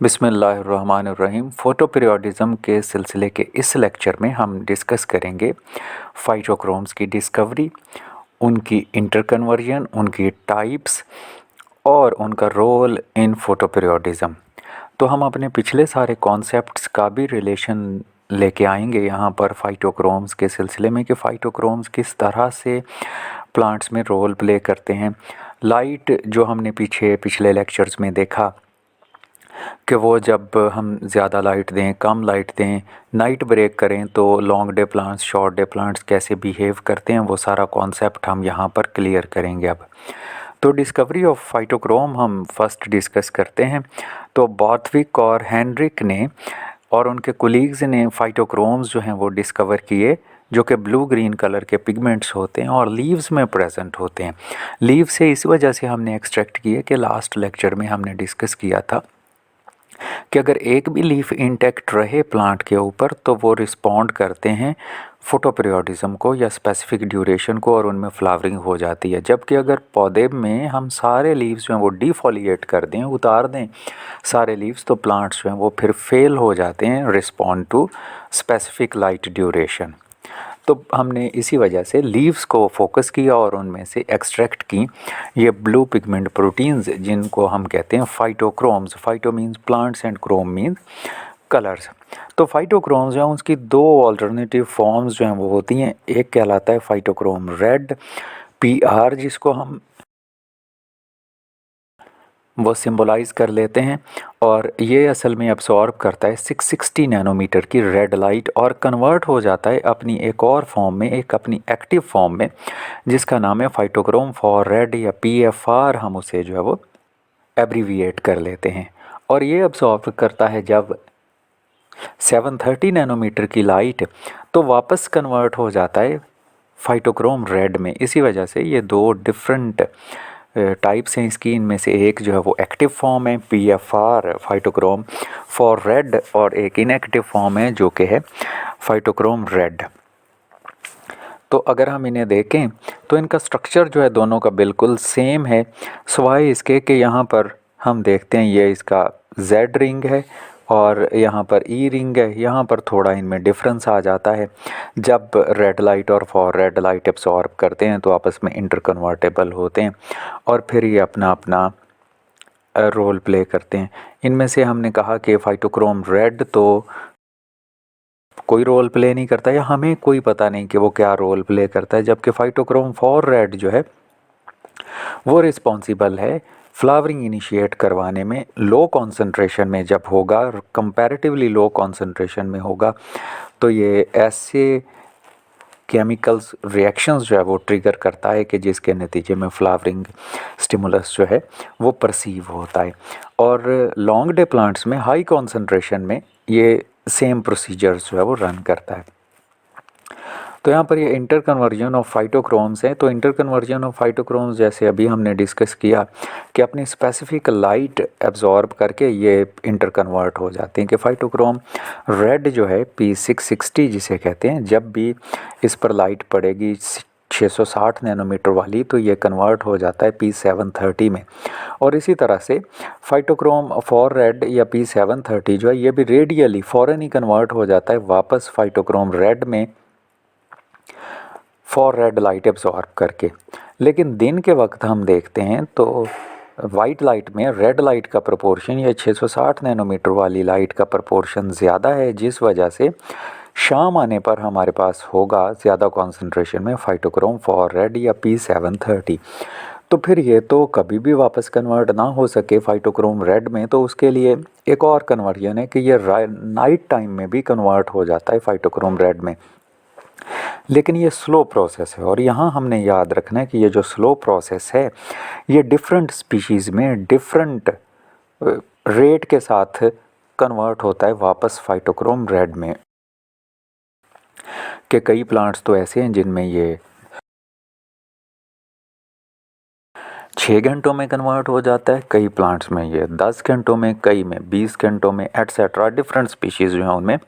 बिस्मिल्लाहिर्रहमानिर्रहीम। फ़ोटो पीरियोडिज़म के सिलसिले के इस लेक्चर में हम डिस्कस करेंगे फाइटोक्रोम्स की डिस्कवरी, उनकी इंटरकन्वर्जन, उनकी टाइप्स और उनका रोल इन फ़ोटो पीरियोडिज़म। तो हम अपने पिछले सारे कॉन्सेप्ट्स का भी रिलेशन लेके आएंगे यहाँ पर फाइटोक्रोम्स के सिलसिले में कि फ़ाइटोक्रोम्स किस तरह से प्लांट्स में रोल प्ले करते हैं। लाइट जो हमने पिछले लेक्चर्स में देखा कि वो जब हम ज़्यादा लाइट दें, कम लाइट दें, नाइट ब्रेक करें तो long day plants, short day plants कैसे बिहेव करते हैं, वो सारा कॉन्सेप्ट हम यहाँ पर क्लियर करेंगे अब। तो डिस्कवरी ऑफ फाइटोक्रोम हम फर्स्ट डिस्कस करते हैं। तो बॉर्थविक और हेनरिक ने और उनके कोलीग्स ने फाइटोक्रोम्स जो हैं वो डिस्कवर किए, जो कि ब्लू ग्रीन कलर के पिगमेंट्स होते हैं और लीव्स में प्रेजेंट होते हैं। लीव से इस वजह से हमने एक्सट्रैक्ट किए कि लास्ट लेक्चर में हमने डिस्कस किया था कि अगर एक भी लीफ इंटैक्ट रहे प्लांट के ऊपर तो वो रिस्पॉन्ड करते हैं फोटोपीरियोडिज्म को या स्पेसिफिक ड्यूरेशन को और उनमें फ्लावरिंग हो जाती है। जबकि अगर पौधे में हम सारे लीव्स जो हैं वो डिफोलिएट कर दें, उतार दें सारे लीव्स, तो प्लांट्स जो हैं वो फिर फेल हो जाते हैं respond to specific light duration. तो हमने इसी वजह से लीव्स को फोकस किया और उनमें से एक्सट्रैक्ट की ये ब्लू पिगमेंट प्रोटीन्स, जिनको हम कहते हैं phytochromes. Phyto means plants and chrome means colours. तो फाइटोक्रोम्स जो हैं उसकी दो ऑल्टरनेटिव फॉर्म्स जो हैं वो होती हैं। एक कहलाता है फाइटोक्रोम रेड, PR, जिसको हम वो सिंबलाइज कर लेते हैं, और ये असल में अब्सॉर्ब करता है 660 नैनोमीटर की रेड लाइट और कन्वर्ट हो जाता है अपनी एक और फॉर्म में, एक अपनी एक्टिव फॉर्म में, जिसका नाम है फाइटोक्रोम फॉर रेड या PFR। हम उसे जो है वो एब्रीविएट कर लेते हैं। और ये अब्सॉर्ब करता है जब 730 नैनोमीटर की लाइट, तो वापस कन्वर्ट हो जाता है फाइटोक्रोम रेड में। इसी वजह से ये दो डिफरेंट टाइप्स हैं इसकी। इनमें से एक जो है वो एक्टिव फॉर्म है PFR फाइटोक्रोम फॉर रेड, और एक इनएक्टिव फॉर्म है जो कि है फाइटोक्रोम रेड। तो अगर हम इन्हें देखें तो इनका स्ट्रक्चर जो है दोनों का बिल्कुल सेम है, सिवाय इसके कि यहाँ पर हम देखते हैं ये इसका Z रिंग है और यहाँ पर E रिंग है। यहाँ पर थोड़ा इनमें डिफरेंस आ जाता है। जब रेड लाइट और फॉर रेड लाइट एब्सॉर्ब करते हैं तो आपस में इंटरकन्वर्टेबल होते हैं और फिर ये अपना अपना रोल प्ले करते हैं। इनमें से हमने कहा कि फाइटोक्रोम रेड तो कोई रोल प्ले नहीं करता, या हमें कोई पता नहीं कि वो क्या रोल प्ले करता है, जबकि फाइटोक्रोम फॉर रेड जो है वो रिस्पॉन्सिबल है फ्लावरिंग इनिशिएट करवाने में। लो कॉन्सेंट्रेशन में जब होगा, कंपैरेटिवली लो कॉन्सेंट्रेशन में होगा, तो ये ऐसे केमिकल्स रिएक्शंस जो है वो ट्रिगर करता है कि जिसके नतीजे में फ्लावरिंग स्टिमुलस जो है वो परसीव होता है। और लॉन्ग डे प्लांट्स में हाई कॉन्सेंट्रेशन में ये सेम प्रोसीजर्स जो है वो रन करता है। तो यहाँ पर ये इंटर कन्वर्जन ऑफ फाइटोक्रोम्स है। तो इंटर कन्वर्जन ऑफ फाइटोक्रोम्स जैसे अभी हमने डिस्कस किया कि अपनी स्पेसिफिक लाइट एब्जॉर्ब करके ये इंटर कन्वर्ट हो जाते हैं। कि फाइटोक्रोम रेड जो है P660 जिसे कहते हैं, जब भी इस पर लाइट पड़ेगी 660 नैनोमीटर वाली, तो ये कन्वर्ट हो जाता है P730 में। और इसी तरह से फाइटोक्रोम फॉर रेड या P730 जो है ये भी रेडियली फ़ौरन ही कन्वर्ट हो जाता है वापस फाइटोक्रोम रेड में फॉर रेड लाइट एब्जॉर्ब करके। लेकिन दिन के वक्त हम देखते हैं तो वाइट लाइट में रेड लाइट का प्रोपोर्शन या 660 नैनोमीटर वाली लाइट का प्रोपोर्शन ज़्यादा है, जिस वजह से शाम आने पर हमारे पास होगा ज़्यादा कॉन्सेंट्रेशन में फाइटोक्रोम फॉर रेड या P730। तो फिर ये तो कभी भी वापस कन्वर्ट ना हो सके फाइटोक्रोम रेड में, तो उसके लिए एक और कन्वर्जन है कि ये नाइट टाइम में भी कन्वर्ट हो जाता है फाइटोक्रोम रेड में। लेकिन ये स्लो प्रोसेस है, और यहाँ हमने याद रखना है कि ये जो स्लो प्रोसेस है ये डिफरेंट स्पीशीज़ में डिफरेंट रेट के साथ कन्वर्ट होता है वापस फाइटोक्रोम रेड में। कि कई प्लांट्स तो ऐसे हैं जिनमें ये 6 घंटों में कन्वर्ट हो जाता है, कई प्लांट्स में ये 10 घंटों में, कई में 20 घंटों में, एट्सेट्रा। डिफरेंट स्पीशीज़ जो हैं उनमें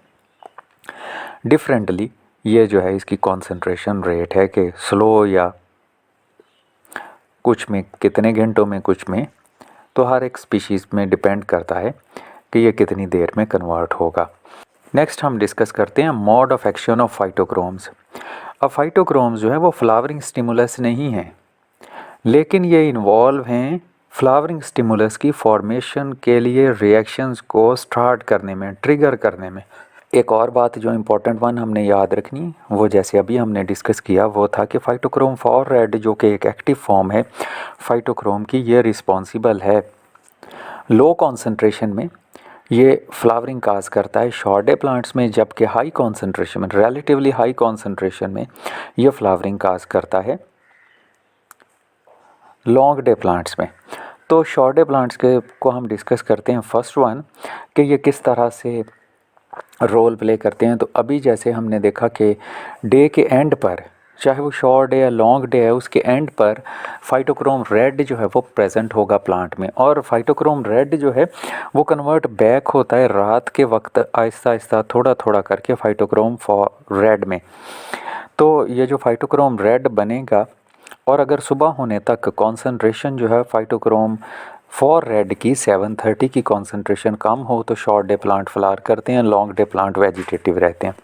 डिफरेंटली ये जो है इसकी कॉन्सेंट्रेशन रेट है कि स्लो या कुछ में कितने घंटों में, कुछ में, तो हर एक स्पीशीज़ में डिपेंड करता है कि ये कितनी देर में कन्वर्ट होगा। नेक्स्ट हम डिस्कस करते हैं मोड ऑफ एक्शन ऑफ फाइटोक्रोम्स। अब फाइटोक्रोम्स जो है वो फ्लावरिंग स्टिमुलस नहीं है, लेकिन ये इन्वॉल्व हैं फ्लावरिंग स्टिमुलस की फॉर्मेशन के लिए रिएक्शंस को स्टार्ट करने में, ट्रिगर करने में। एक और बात जो इम्पोर्टेंट वन हमने याद रखनी, वो जैसे अभी हमने डिस्कस किया, वो था कि फाइटोक्रोम 4 रेड जो कि एक एक्टिव फॉर्म है फाइटोक्रोम की, ये रिस्पॉन्सिबल है लो कॉन्सेंट्रेशन में ये फ्लावरिंग काज करता है शॉर्ट डे प्लांट्स में, जबकि हाई कॉन्सेंट्रेशन में, रिलेटिवली हाई कॉन्सेंट्रेशन में ये फ्लावरिंग काज करता है लॉन्ग डे प्लांट्स में। तो शॉर्ट डे प्लांट्स के को हम डिस्कस करते हैं। फर्स्ट वन कि ये किस तरह से रोल प्ले करते हैं। तो अभी जैसे हमने देखा कि डे के एंड पर, चाहे वो शॉर्ट डे या लॉन्ग डे है, उसके एंड पर फाइटोक्रोम रेड जो है वो प्रेजेंट होगा प्लांट में, और फाइटोक्रोम रेड जो है वो कन्वर्ट बैक होता है रात के वक्त आहिस्ता आहिस्ता थोड़ा थोड़ा करके फाइटोक्रोम रेड में। तो ये जो फाइटोक्रोम रेड बनेगा, और अगर सुबह होने तक कॉन्सेंट्रेशन जो है फाइटोक्रोम 4 रेड की 730 की कॉन्सेंट्रेशन कम हो तो शॉर्ट डे प्लांट फ्लावर करते हैं, लॉन्ग डे प्लांट वेजिटेटिव रहते हैं।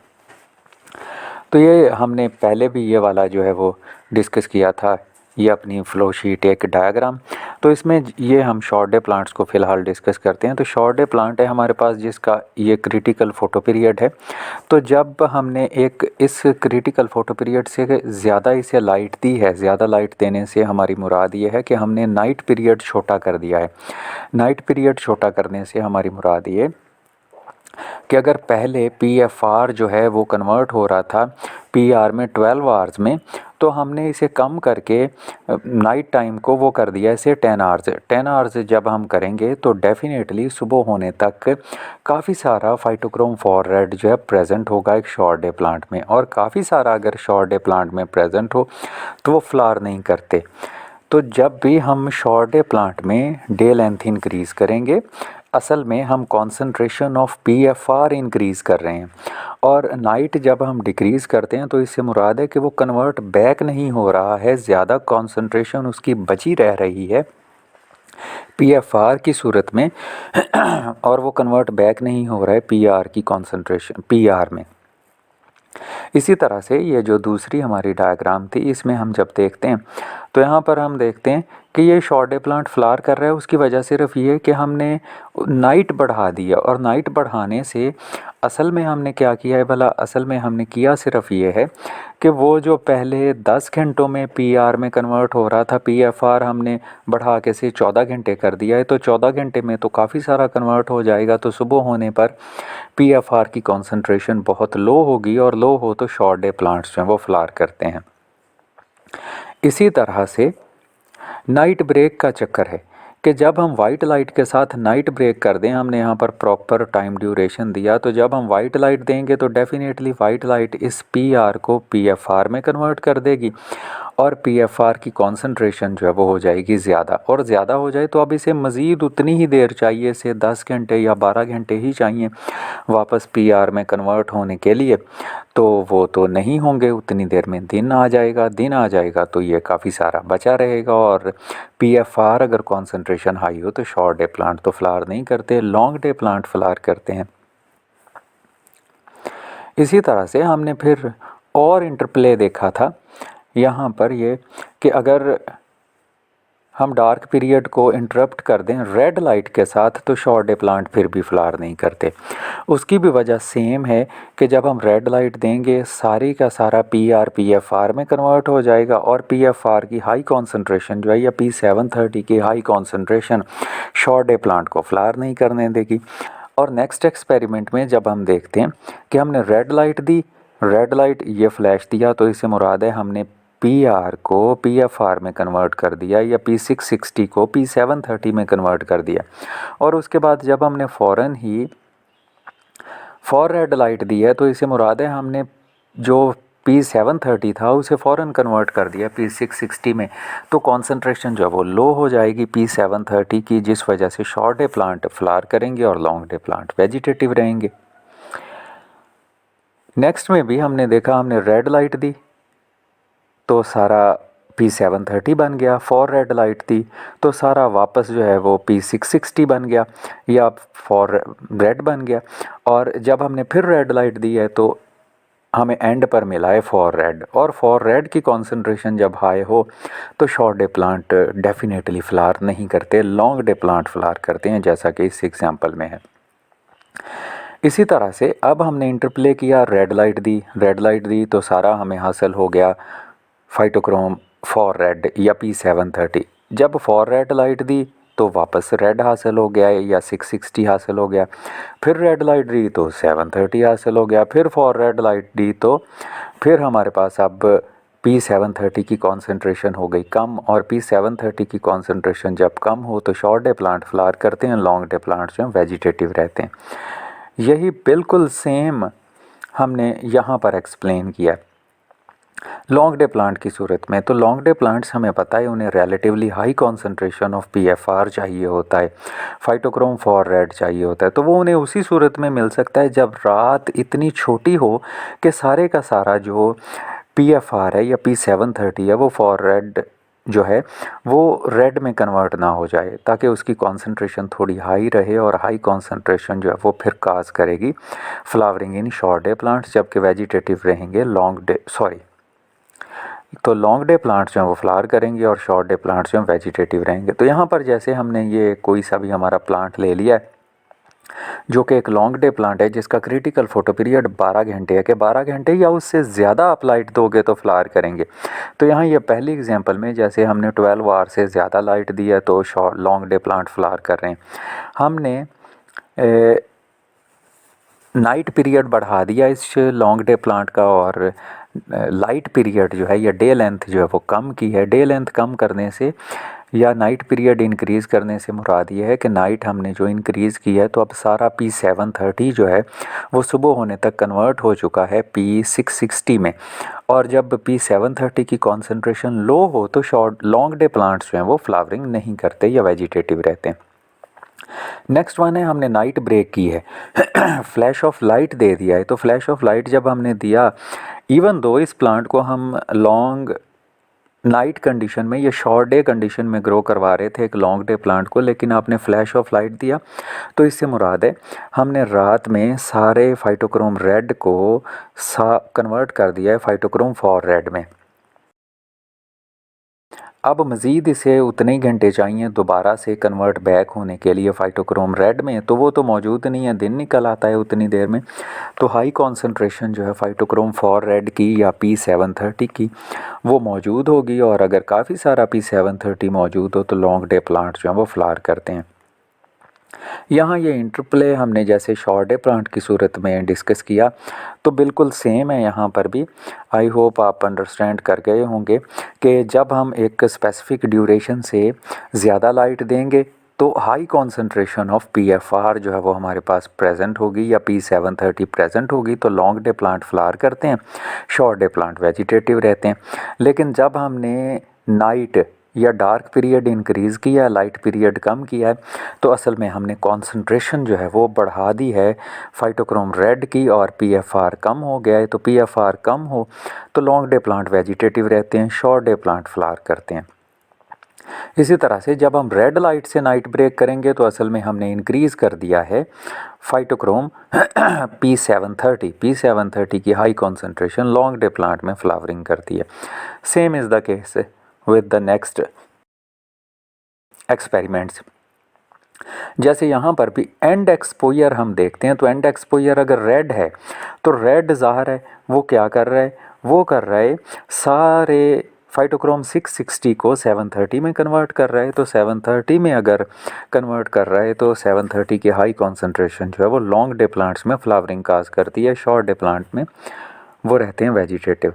तो ये हमने पहले भी ये वाला जो है वो डिस्कस किया था, ये अपनी फ्लो शीट एक डायग्राम। तो इसमें ये हम शॉर्ट डे प्लांट्स को फ़िलहाल डिस्कस करते हैं। तो शॉर्ट डे प्लांट है हमारे पास जिसका ये क्रिटिकल फोटो पीरियड है। तो जब हमने एक इस क्रिटिकल फोटो पीरियड से ज़्यादा इसे लाइट दी है, ज़्यादा लाइट देने से हमारी मुराद ये है कि हमने नाइट पीरियड छोटा कर दिया है। नाइट पीरियड छोटा करने से हमारी मुराद ये कि अगर पहले PFR जो है वो कन्वर्ट हो रहा था PR में 12 आवर्स में, तो हमने इसे कम करके नाइट टाइम को वो कर दिया इसे 10 आवर्स। 10 आवर्स जब हम करेंगे तो डेफिनेटली सुबह होने तक काफ़ी सारा फाइटोक्रोम 4 रेड जो है प्रेजेंट होगा एक शॉर्ट डे प्लांट में, और काफ़ी सारा अगर शॉर्ट डे प्लांट में प्रेजेंट हो तो वो फ्लावर नहीं करते। तो जब भी हम शॉर्ट डे प्लांट में डे लेंथ इंक्रीज़ करेंगे, असल में हम कॉन्सेंट्रेशन ऑफ PFR इंक्रीज़ कर रहे हैं, और नाइट जब हम डिक्रीज़ करते हैं तो इससे मुराद है कि वो कन्वर्ट बैक नहीं हो रहा है, ज़्यादा कॉन्सेंट्रेशन उसकी बची रह रही है PFR की सूरत में और वो कन्वर्ट बैक नहीं हो रहा है PR की कॉन्सेंट्रेशन PR में। इसी तरह से ये जो दूसरी हमारी डायग्राम थी, इसमें हम जब देखते हैं तो यहाँ पर हम देखते हैं कि ये शॉर्ट डे प्लांट फ्लावर कर रहा है। उसकी वजह सिर्फ ये कि हमने नाइट बढ़ा दिया, और नाइट बढ़ाने से असल में हमने क्या किया है भला, असल में हमने किया सिर्फ ये है कि वो जो पहले 10 घंटों में PR में कन्वर्ट हो रहा था PFR हमने बढ़ा के से 14 घंटे कर दिया है। तो 14 घंटे में तो काफ़ी सारा कन्वर्ट हो जाएगा, तो सुबह होने पर PFR की कॉन्सेंट्रेशन बहुत लो होगी, और लो हो तो शॉर्ट डे प्लांट्स जो हैं वो फ्लावर करते हैं। इसी तरह से नाइट ब्रेक का चक्कर है कि जब हम वाइट लाइट के साथ नाइट ब्रेक कर दें, हमने यहाँ पर प्रॉपर टाइम ड्यूरेशन दिया, तो जब हम वाइट लाइट देंगे तो डेफिनेटली वाइट लाइट इस PR को PFR में कन्वर्ट कर देगी, और PFR की कॉन्सेंट्रेशन जो है वो हो जाएगी ज़्यादा, और ज़्यादा हो जाए तो अब इसे मज़ीद उतनी ही देर चाहिए, इसे 10 घंटे या 12 घंटे ही चाहिए वापस PR में कन्वर्ट होने के लिए, तो वो तो नहीं होंगे उतनी देर में। दिन आ जाएगा, दिन आ जाएगा तो ये काफ़ी सारा बचा रहेगा, और PFR अगर कॉन्सेंट्रेशन हाई हो तो शॉर्ट डे प्लांट तो फ्लावर नहीं करते, लॉन्ग डे प्लांट फ्लावर करते हैं। इसी तरह से हमने फिर और इंटरप्ले देखा था यहाँ पर ये कि अगर हम डार्क पीरियड को इंटरप्ट कर दें रेड लाइट के साथ तो शॉर्ट डे प्लांट फिर भी फ्लावर नहीं करते। उसकी भी वजह सेम है कि जब हम रेड लाइट देंगे सारी का सारा PR PFR में कन्वर्ट हो जाएगा, और PFR की हाई कॉन्सेंट्रेशन जो है या P730 की high concentration short day plant को फ्लावर नहीं करने देगी। और नेक्स्ट एक्सपेरिमेंट में जब हम देखते हैं कि हमने रेड लाइट दी, रेड लाइट ये फ्लैश दिया, तो इससे मुराद है हमने PR को PFR में कन्वर्ट कर दिया, या P660 को P730 में कन्वर्ट कर दिया, और उसके बाद जब हमने फ़ौरन ही फॉर रेड लाइट दी है तो इसे मुराद है हमने जो P730 था उसे फ़ौरन कन्वर्ट कर दिया P660 में, तो कॉन्सेंट्रेशन जो है वो लो हो जाएगी P730 की, जिस वजह से शॉर्ट डे प्लांट फ्लावर करेंगे और लॉन्ग डे प्लांट वेजिटेटिव रहेंगे। नेक्स्ट में भी हमने देखा, हमने रेड लाइट दी तो सारा P730 बन गया। फॉर रेड लाइट थी तो सारा वापस जो है वो P660 बन गया या फॉर रेड बन गया। और जब हमने फिर रेड लाइट दी है तो हमें एंड पर मिला है फॉर रेड, और फॉर रेड की कॉन्सेंट्रेशन जब हाई हो तो short day plant definitely flower नहीं करते, लॉन्ग डे प्लांट फ्लावर करते हैं, जैसा कि इस एग्जांपल में है। इसी तरह से अब हमने इंटरप्ले किया, रेड लाइट दी तो सारा हमें हासिल हो गया फाइटोक्रोम फॉर रेड या P730। जब फॉर रेड लाइट दी तो वापस रेड हासिल हो गया या 660 हासिल हो गया। फिर रेड लाइट दी तो 730 हासिल हो गया। फिर फॉर रेड लाइट दी तो फिर हमारे पास अब P730 की कॉन्सेंट्रेशन हो गई कम, और P730 की कॉन्सेंट्रेशन जब कम हो तो शॉर्ट डे प्लांट फ्लावर करते हैं, लॉन्ग डे प्लांट्स जो वेजिटेटिव रहते हैं। यही बिल्कुल सेम हमने यहाँ पर एक्सप्लेन किया लॉन्ग डे प्लांट की सूरत में। तो लॉन्ग डे प्लांट्स हमें पता है उन्हें relatively high concentration of PFR चाहिए होता है, फाइटोक्रोम फॉर रेड चाहिए होता है। तो वो उन्हें उसी सूरत में मिल सकता है जब रात इतनी छोटी हो कि सारे का सारा जो PFR है या P730 है वो फॉर रेड जो है वो रेड में कन्वर्ट ना हो जाए, ताकि उसकी कॉन्सेंट्रेशन थोड़ी हाई रहे, और हाई कॉन्सेंट्रेशन जो है वो फिर काज करेगी flowering in short day plants, जबकि वेजिटेटिव रहेंगे तो लॉन्ग डे प्लांट्स जो हैं वो फ्लावर करेंगे और शॉर्ट डे प्लांट्स जो हैं वेजिटेटिव रहेंगे। तो यहाँ पर जैसे हमने ये कोई सा भी हमारा प्लांट ले लिया है जो कि एक लॉन्ग डे प्लांट है जिसका क्रिटिकल फोटो पीरियड 12 घंटे है, कि 12 घंटे या उससे ज़्यादा आप लाइट दोगे तो फ्लावर करेंगे। तो यहाँ ये पहली एग्जांपल में जैसे हमने 12 आवर से ज़्यादा लाइट दी है तो short long day plant flower कर रहे हैं। हमने नाइट पीरियड बढ़ा दिया इस लॉन्ग डे प्लांट का, और लाइट पीरियड जो है या डे लेंथ जो है वो कम की है। डे लेंथ कम करने से या नाइट पीरियड इंक्रीज़ करने से मुराद ये है कि नाइट हमने जो इंक्रीज़ की है तो अब सारा P730 जो है वो सुबह होने तक कन्वर्ट हो चुका है P660 में, और जब P730 की कॉन्सेंट्रेशन लो हो तो शॉर्ट लॉन्ग डे प्लांट्स जो हैं वो फ्लावरिंग नहीं करते या वेजिटेटिव रहते हैं। नेक्स्ट वन है हमने नाइट ब्रेक की है फ्लैश ऑफ लाइट दे दिया है। तो फ्लैश ऑफ लाइट जब हमने दिया, इवन दो इस प्लांट को हम लॉन्ग नाइट कंडीशन में या शॉर्ट डे कंडीशन में ग्रो करवा रहे थे एक लॉन्ग डे प्लांट को, लेकिन आपने फ्लैश ऑफ लाइट दिया तो इससे मुराद है हमने रात में सारे फाइटोक्रोम रेड को कन्वर्ट कर दिया है फाइटोक्रोम फॉर रेड में। अब मज़ीद इसे उतने ही घंटे चाहिए दोबारा से कन्वर्ट बैक होने के लिए फाइटोक्रोम रेड में, तो वो तो मौजूद नहीं है, दिन निकल आता है उतनी देर में। तो हाई कॉन्सेंट्रेशन जो है फाइटोक्रोम फॉर रेड की या P730 की वो मौजूद होगी, और अगर काफ़ी सारा P730 मौजूद हो तो लॉन्ग डे प्लांट जो है वो फ्लावर करते हैं। यहाँ ये इंटरप्ले हमने जैसे शॉर्ट डे प्लांट की सूरत में डिस्कस किया तो बिल्कुल सेम है यहाँ पर भी। आई होप आप अंडरस्टैंड कर गए होंगे कि जब हम एक स्पेसिफिक ड्यूरेशन से ज़्यादा लाइट देंगे तो हाई कॉन्सेंट्रेशन ऑफ PFR जो है वो हमारे पास प्रेजेंट होगी या P730 प्रेजेंट होगी, तो लॉन्ग डे प्लांट फ्लावर करते हैं, शॉर्ट डे प्लांट वेजिटेटिव रहते हैं। लेकिन जब हमने नाइट या डार्क पीरियड इंक्रीज़ किया, लाइट पीरियड कम किया है, तो असल में हमने कॉन्सेंट्रेशन जो है वो बढ़ा दी है फाइटोक्रोम रेड की, और PFR कम हो गया है। तो PFR कम हो तो लॉन्ग डे प्लांट वेजिटेटिव रहते हैं, शॉर्ट डे प्लांट फ्लावर करते हैं। इसी तरह से जब हम रेड लाइट से नाइट ब्रेक करेंगे तो असल में हमने इंक्रीज़ कर दिया है फाइटोक्रोम P730 की high concentration long day plant में फ्लावरिंग करती है। Same is the case with the next experiments. जैसे यहाँ पर भी एंड एक्सपोजर हम देखते हैं, तो एंड एक्सपोजर अगर रेड है तो रेड ज़ाहिर है वो क्या कर रहा है, वो कर रहा है सारे फाइटोक्रोम 660 को 730 में कन्वर्ट कर रहा है। तो 730 में अगर कन्वर्ट कर रहा है तो 730 की हाई कॉन्सेंट्रेशन जो है वो लॉन्ग डे प्लांट्स में फ्लावरिंग काज करती है, शॉर्ट डे प्लांट में वो रहते हैं वेजिटेटिव।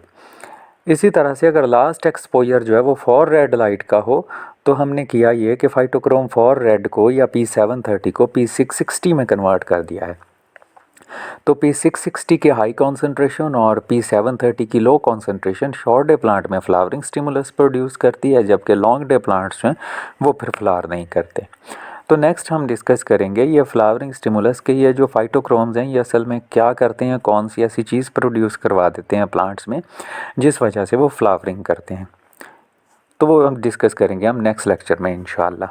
इसी तरह से अगर लास्ट एक्सपोजर जो है वो फॉर रेड लाइट का हो तो हमने किया ये कि फाइटोक्रोम फॉर रेड को या P730 को P660 में कन्वर्ट कर दिया है। तो P660 की हाई कॉन्सेंट्रेशन और P730 की low concentration short day plant में फ्लावरिंग स्टिमुलस प्रोड्यूस करती है, जबकि लॉन्ग डे प्लांट्स हैं वो फिर फ्लावर नहीं करते। तो नेक्स्ट हम डिस्कस करेंगे ये फ्लावरिंग स्टिमुलस के ये जो फाइटोक्रोम्स हैं ये असल में क्या करते हैं, कौन सी ऐसी चीज़ प्रोड्यूस करवा देते हैं प्लांट्स में जिस वजह से वो फ्लावरिंग करते हैं। तो वो हम डिस्कस करेंगे हम नेक्स्ट लेक्चर में इंशाल्लाह।